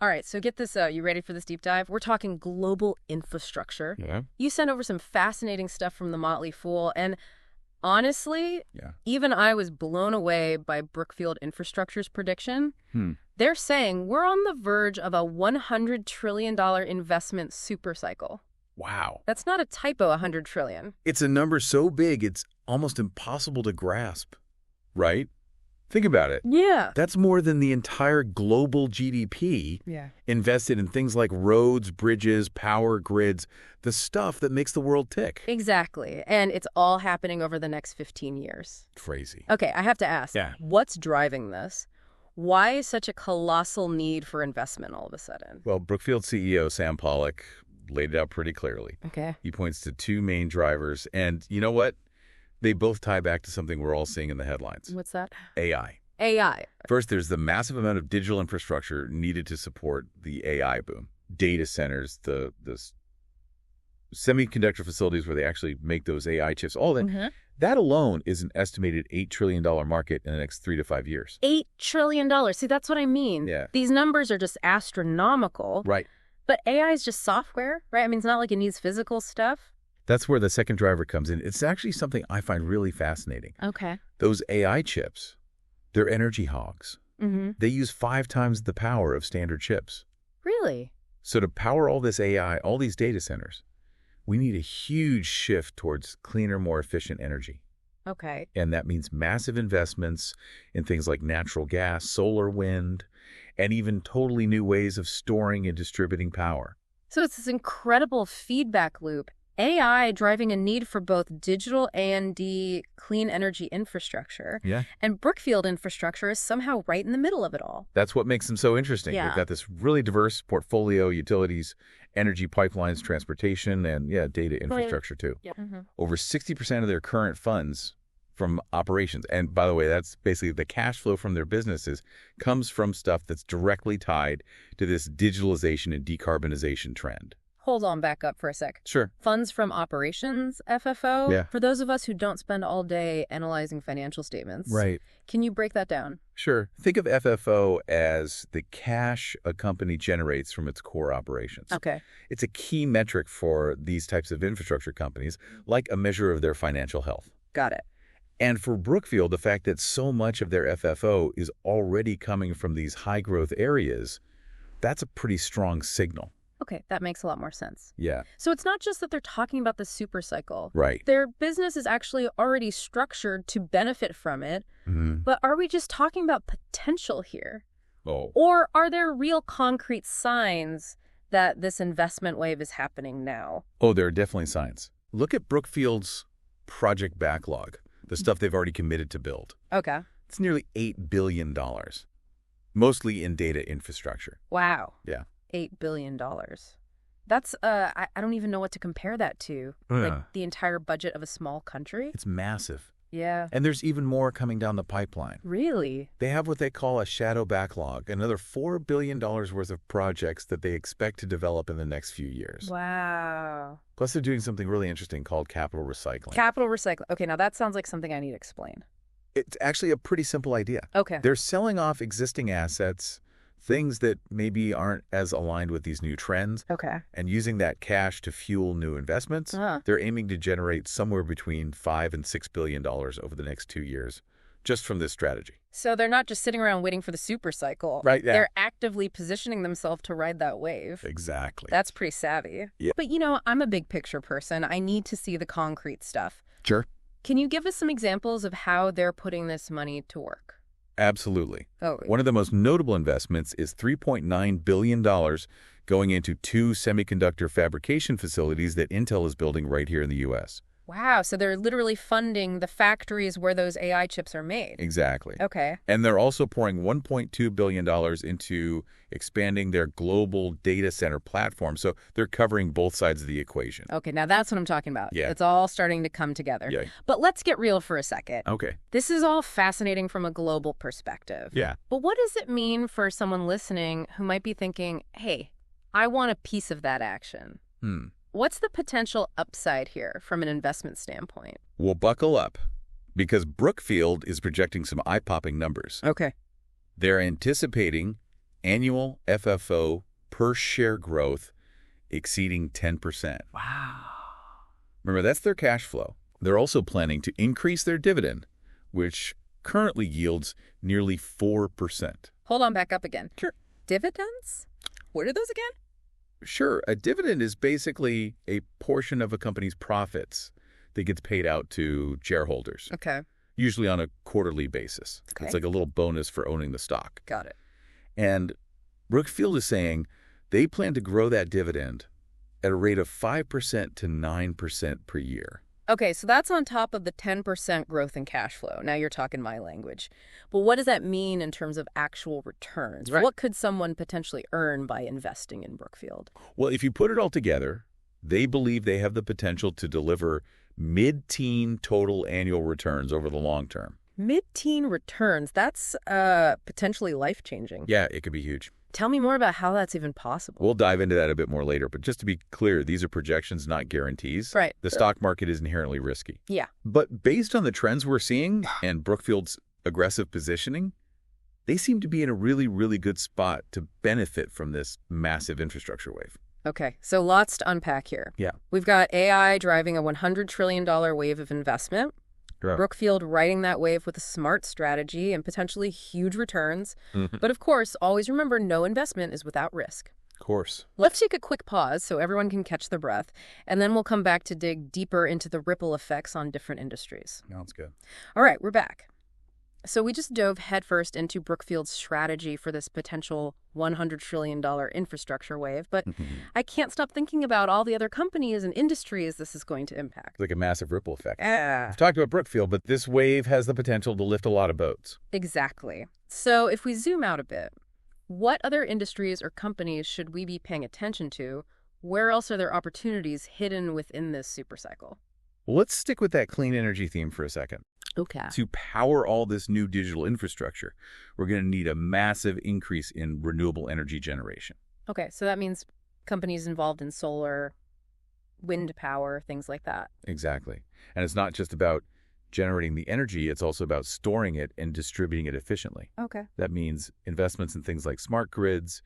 All right, so get this out. You ready for this deep dive? We're talking global infrastructure. Yeah. You sent over some fascinating stuff from the Motley Fool, and honestly, Yeah. even I was blown away by Brookfield Infrastructure's prediction. They're saying we're on the verge of a $100 trillion investment supercycle. Wow. That's not a typo, 100 trillion. It's a number so big, it's almost impossible to grasp, right? Think about it. Yeah. That's more than the entire global GDP invested in things like roads, bridges, power grids, the stuff that makes the world tick. Exactly. And it's all happening over the next 15 years. Crazy. Okay, I have to ask, Yeah. what's driving this? Why is such a colossal need for investment all of a sudden? Well, Brookfield CEO Sam Pollock laid it out pretty clearly. Okay. He points to two main drivers, and you know what? They both tie back to something we're all seeing in the headlines. What's that? AI. AI. First, there's the massive amount of digital infrastructure needed to support the AI boom. Data centers, the semiconductor facilities where they actually make those AI chips, all that. That alone is an estimated $8 trillion market in the next 3 to 5 years. $8 trillion. See, that's what I mean. Yeah. These numbers are just astronomical. Right. But AI is just software, right? I mean, it's not like it needs physical stuff. That's where the second driver comes in. It's actually something I find really fascinating. Okay. Those AI chips, they're energy hogs. They use 5 times the power of standard chips. Really? So to power all this AI, all these data centers, we need a huge shift towards cleaner, more efficient energy. Okay. And that means massive investments in things like natural gas, solar, wind, and even totally new ways of storing and distributing power. So it's this incredible feedback loop. AI driving a need for both digital A&D clean energy infrastructure. Yeah. And Brookfield Infrastructure is somehow right in the middle of it all. That's what makes them so interesting. Yeah. They've got this really diverse portfolio, utilities, energy pipelines, transportation, and data infrastructure too. Yeah. Over 60% of their current funds from operations, and by the way, that's basically the cash flow from their businesses, comes from stuff that's directly tied to this digitalization and decarbonization trend. Hold on, back up for a sec. Sure. Funds from operations, FFO? Yeah. For those of us who don't spend all day analyzing financial statements. Right. Can you break that down? Sure. Think of FFO as the cash a company generates from its core operations. Okay. It's a key metric for these types of infrastructure companies, like a measure of their financial health. Got it. And for Brookfield, the fact that so much of their FFO is already coming from these high-growth areas, that's a pretty strong signal. Okay, that makes a lot more sense. Yeah. So it's not just that they're talking about the supercycle. Right. Their business is actually already structured to benefit from it. But are we just talking about potential here? Oh. Or are there real concrete signs that this investment wave is happening now? Oh, there are definitely signs. Look at Brookfield's project backlog, the stuff they've already committed to build. Okay. It's nearly $8 billion, mostly in data infrastructure. Wow. Yeah. $8 billion. That's, I don't even know what to compare that to. Like the entire budget of a small country? It's massive. Yeah. And there's even more coming down the pipeline. Really? They have what they call a shadow backlog, another $4 billion worth of projects that they expect to develop in the next few years. Wow. Plus, they're doing something really interesting called capital recycling. Capital recycling. Okay, now that sounds like something I need to explain. It's actually a pretty simple idea. Okay. They're selling off existing assets, things that maybe aren't as aligned with these new trends, Okay. and using that cash to fuel new investments. They're aiming to generate somewhere between $5 and $6 billion over the next 2 years, just from this strategy. So they're not just sitting around waiting for the supercycle. Right, yeah. They're actively positioning themselves to ride that wave. Exactly. That's pretty savvy. Yeah. But I'm a big picture person. I need to see the concrete stuff. Sure. Can you give us some examples of how they're putting this money to work? Absolutely. Oh. One of the most notable investments is $3.9 billion going into 2 semiconductor fabrication facilities that Intel is building right here in the U.S. Wow, so they're literally funding the factories where those AI chips are made. Exactly. Okay. And they're also pouring $1.2 billion into expanding their global data center platform. So they're covering both sides of the equation. Okay, now that's what I'm talking about. Yeah. It's all starting to come together. Yeah. But let's get real for a second. Okay. This is all fascinating from a global perspective. Yeah. But what does it mean for someone listening who might be thinking, hey, I want a piece of that action? What's the potential upside here from an investment standpoint? Well, buckle up, because Brookfield is projecting some eye-popping numbers. Okay. They're anticipating annual FFO per share growth exceeding 10%. Wow. Remember, that's their cash flow. They're also planning to increase their dividend, which currently yields nearly 4%. Hold on, back up again. Sure. Dividends? What are those again? Sure, a dividend is basically a portion of a company's profits that gets paid out to shareholders, Okay. usually on a quarterly basis. Okay. It's like a little bonus for owning the stock. Got it. And Brookfield is saying they plan to grow that dividend at a rate of 5% to 9% per year. Okay, so that's on top of the 10% growth in cash flow. Now you're talking my language. But what does that mean in terms of actual returns? Right. What could someone potentially earn by investing in Brookfield? Well, if you put it all together, they believe they have the potential to deliver mid-teen total annual returns over the long term. Mid-teen returns, that's potentially life-changing. Yeah, it could be huge. Tell me more about how that's even possible. We'll dive into that a bit more later, but just to be clear, these are projections, not guarantees. Right. The stock market is inherently risky. Yeah. But based on the trends we're seeing and Brookfield's aggressive positioning, they seem to be in a really, really good spot to benefit from this massive infrastructure wave. Okay, so lots to unpack here. Yeah. We've got AI driving a $100 trillion wave of investment. Right. Brookfield riding that wave with a smart strategy and potentially huge returns. Mhm. But of course, always remember no investment is without risk. Of course. Let's take a quick pause so everyone can catch their breath, and then we'll come back to dig deeper into the ripple effects on different industries. Sounds good. All right, we're back. So we just dove headfirst into Brookfield's strategy for this potential $100 trillion infrastructure wave, but I can't stop thinking about all the other companies and industries this is going to impact. It's like a massive ripple effect. Yeah. I've talked about Brookfield, but this wave has the potential to lift a lot of boats. Exactly. So if we zoom out a bit, what other industries or companies should we be paying attention to? Where else are there opportunities hidden within this supercycle? Well, let's stick with that clean energy theme for a second. Okay. To power all this new digital infrastructure, we're going to need a massive increase in renewable energy generation. Okay, so that means companies involved in solar, wind power, things like that. Exactly. And it's not just about generating the energy, it's also about storing it and distributing it efficiently. Okay. That means investments in things like smart grids,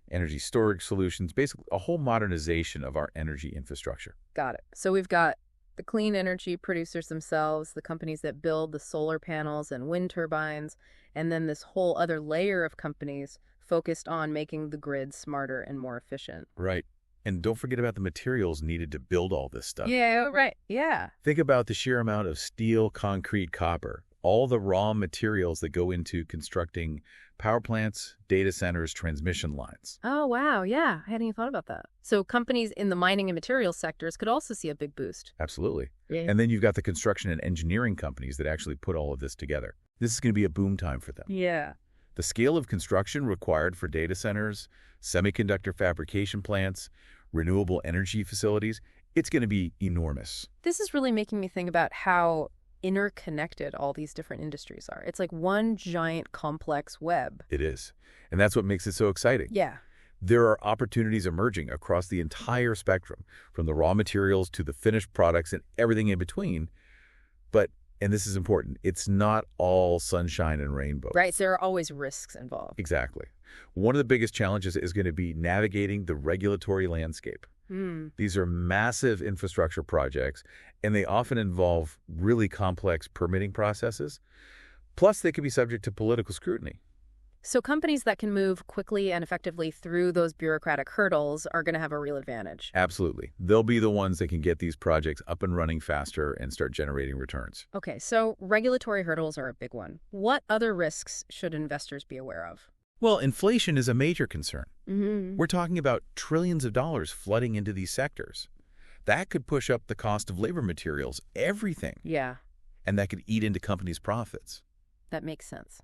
energy storage solutions, basically a whole modernization of our energy infrastructure. Got it. So we've got the clean energy producers themselves, the companies that build the solar panels and wind turbines, and then this whole other layer of companies focused on making the grid smarter and more efficient. Right. And don't forget about the materials needed to build all this stuff. Yeah, right. Yeah. Think about the sheer amount of steel, concrete, copper, all the raw materials that go into constructing power plants, data centers, transmission lines. Oh, wow. Yeah. I hadn't even thought about that. So companies in the mining and materials sectors could also see a big boost. Absolutely. Yeah. And then you've got the construction and engineering companies that actually put all of this together. This is going to be a boom time for them. Yeah. The scale of construction required for data centers, semiconductor fabrication plants, renewable energy facilities, it's going to be enormous. This is really making me think about how interconnected all these different industries are. It's like one giant complex web. It is. And that's what makes it so exciting. Yeah. There are opportunities emerging across the entire spectrum, from the raw materials to the finished products and everything in between. But, and this is important, it's not all sunshine and rainbows. Right. So there are always risks involved. Exactly. One of the biggest challenges is going to be navigating the regulatory landscape. These are massive infrastructure projects, and they often involve really complex permitting processes. Plus, they can be subject to political scrutiny. So companies that can move quickly and effectively through those bureaucratic hurdles are going to have a real advantage. Absolutely. They'll be the ones that can get these projects up and running faster and start generating returns. Okay, so regulatory hurdles are a big one. What other risks should investors be aware of? Well, inflation is a major concern. Mm-hmm. We're talking about trillions of dollars flooding into these sectors. That could push up the cost of labor materials, everything. Yeah, And that could eat into companies' profits. that makes sense.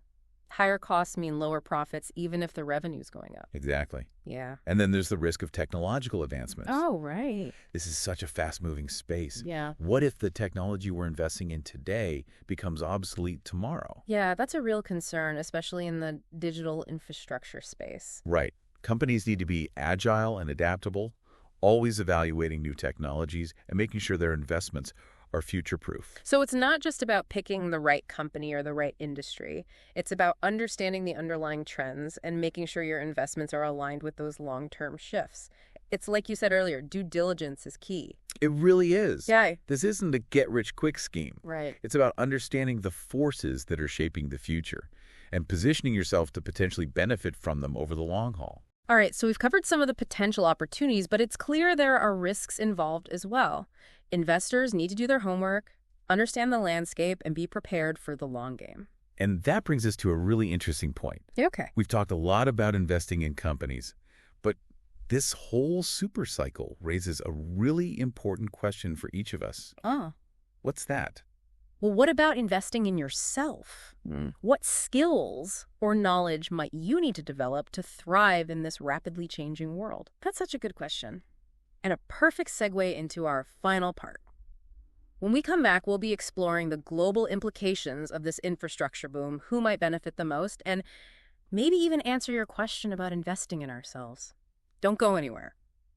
Higher costs mean lower profits even if the revenue's going up. Exactly. Yeah. And then there's the risk of technological advancements. Oh, right. This is such a fast-moving space. Yeah. What if the technology we're investing in today becomes obsolete tomorrow? Yeah, that's a real concern, especially in the digital infrastructure space. Right. Companies need to be agile and adaptable, always evaluating new technologies and making sure their investments are future-proof. So it's not just about picking the right company or the right industry. It's about understanding the underlying trends and making sure your investments are aligned with those long-term shifts. It's like you said earlier, due diligence is key. It really is. Yeah. This isn't a get-rich-quick scheme. Right. It's about understanding the forces that are shaping the future and positioning yourself to potentially benefit from them over the long haul. All right, so we've covered some of the potential opportunities, but it's clear there are risks involved as well. Investors need to do their homework, understand the landscape, and be prepared for the long game. And that brings us to a really interesting point. Okay. We've talked a lot about investing in companies, but this whole supercycle raises a really important question for each of us. Oh. What's that? Well, what about investing in yourself? What skills or knowledge might you need to develop to thrive in this rapidly changing world? That's such a good question. And a perfect segue into our final part. When we come back, we'll be exploring the global implications of this infrastructure boom, who might benefit the most, and maybe even answer your question about investing in ourselves. Don't go anywhere.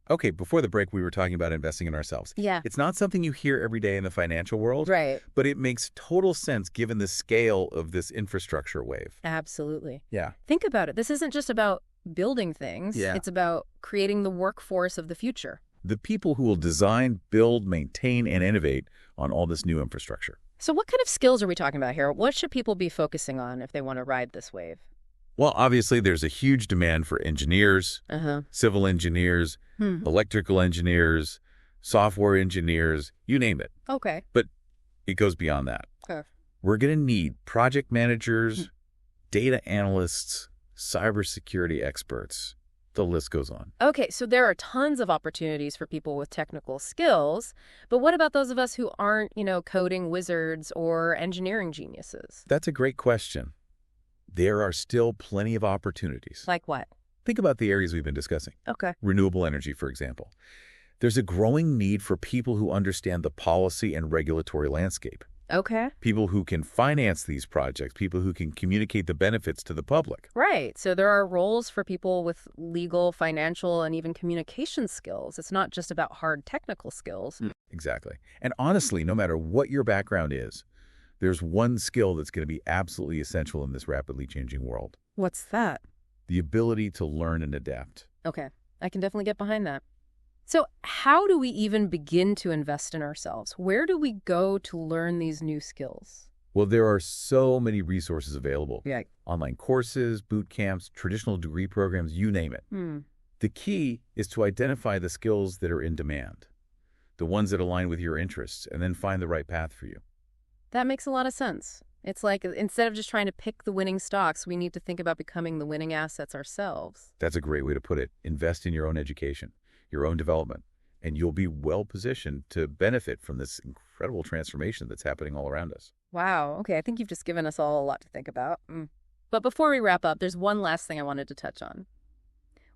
Okay, before the break, we were talking about investing in ourselves. Yeah. It's not something you hear every day in the financial world, Right. but it makes total sense given the scale of this infrastructure wave. Absolutely. Yeah. Think about it. This isn't just about building things. Yeah. It's about creating the workforce of the future. The people who will design, build, maintain, and innovate on all this new infrastructure. So what kind of skills are we talking about here? What should people be focusing on if they want to ride this wave? Well, obviously, there's a huge demand for engineers, civil engineers, electrical engineers, software engineers, you name it. Okay. But it goes beyond that. Okay. We're going to need project managers, data analysts, cybersecurity experts. The list goes on. Okay, so there are tons of opportunities for people with technical skills, but what about those of us who aren't, coding wizards or engineering geniuses? That's a great question. There are still plenty of opportunities. Like what? Think about the areas we've been discussing. Okay. Renewable energy, for example. There's a growing need for people who understand the policy and regulatory landscape. Okay. People who can finance these projects, people who can communicate the benefits to the public. Right. So there are roles for people with legal, financial, and even communication skills. It's not just about hard technical skills. Exactly. And honestly, no matter what your background is, there's one skill that's going to be absolutely essential in this rapidly changing world. What's that? The ability to learn and adapt. Okay. I can definitely get behind that. So how do we even begin to invest in ourselves? Where do we go to learn these new skills? Well, there are so many resources available. Yeah. Online courses, boot camps, traditional degree programs, you name it. The key is to identify the skills that are in demand, the ones that align with your interests, and then find the right path for you. That makes a lot of sense. It's like instead of just trying to pick the winning stocks, we need to think about becoming the winning assets ourselves. That's a great way to put it. Invest in your own education, your own development, and you'll be well positioned to benefit from this incredible transformation that's happening all around us. Wow. Okay, I think you've just given us all a lot to think about. But before we wrap up, there's one last thing I wanted to touch on.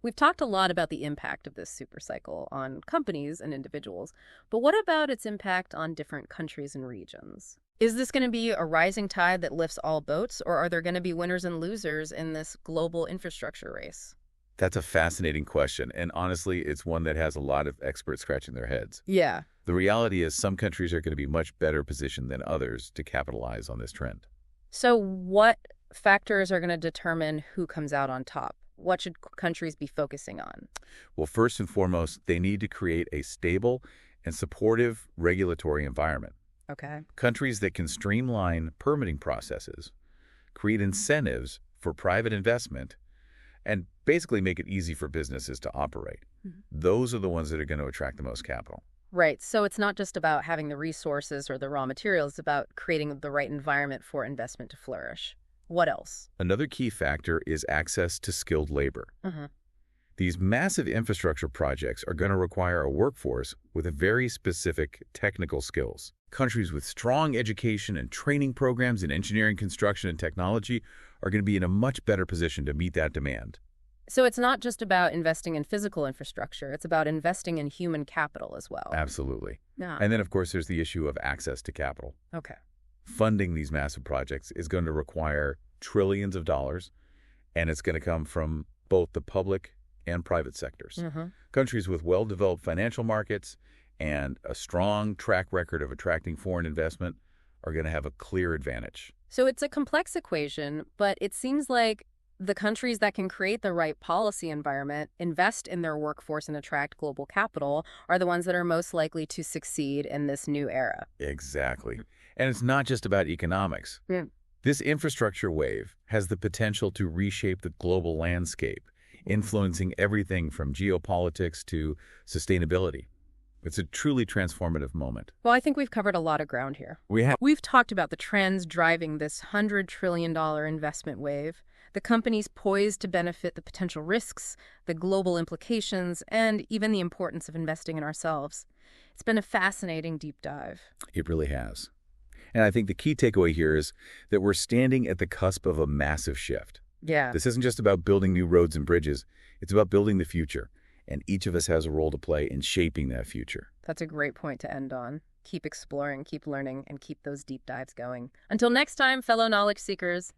We've talked a lot about the impact of this supercycle on companies and individuals, but what about its impact on different countries and regions? Is this going to be a rising tide that lifts all boats, or are there going to be winners and losers in this global infrastructure race? That's a fascinating question, and honestly, it's one that has a lot of experts scratching their heads. Yeah. The reality is some countries are going to be much better positioned than others to capitalize on this trend. So what factors are going to determine who comes out on top? What should countries be focusing on? Well, first and foremost, they need to create a stable and supportive regulatory environment. Okay. Countries that can streamline permitting processes, create incentives for private investment, and basically make it easy for businesses to operate. Those are the ones that are going to attract the most capital. Right. So it's not just about having the resources or the raw materials, it's about creating the right environment for investment to flourish. What else? Another key factor is access to skilled labor. These massive infrastructure projects are going to require a workforce with a very specific technical skills. Countries with strong education and training programs in engineering, construction, and technology are going to be in a much better position to meet that demand. So it's not just about investing in physical infrastructure, it's about investing in human capital as well. Absolutely. Yeah. And then, of course, there's the issue of access to capital. Okay. Funding these massive projects is going to require trillions of dollars, and it's going to come from both the public and private sectors. Countries with well-developed financial markets and a strong track record of attracting foreign investment are going to have a clear advantage. So it's a complex equation, but it seems like the countries that can create the right policy environment, invest in their workforce, and attract global capital are the ones that are most likely to succeed in this new era. Exactly. And it's not just about economics. Yeah. This infrastructure wave has the potential to reshape the global landscape, influencing everything from geopolitics to sustainability. It's a truly transformative moment. Well, I think we've covered a lot of ground here. We've talked about the trends driving this $100 trillion investment wave, the companies poised to benefit, the potential risks, the global implications, and even the importance of investing in ourselves. It's been a fascinating deep dive. It really has. And I think the key takeaway here is that we're standing at the cusp of a massive shift. Yeah. This isn't just about building new roads and bridges. It's about building the future. And each of us has a role to play in shaping that future. That's a great point to end on. Keep exploring, keep learning, and keep those deep dives going. Until next time, fellow knowledge seekers.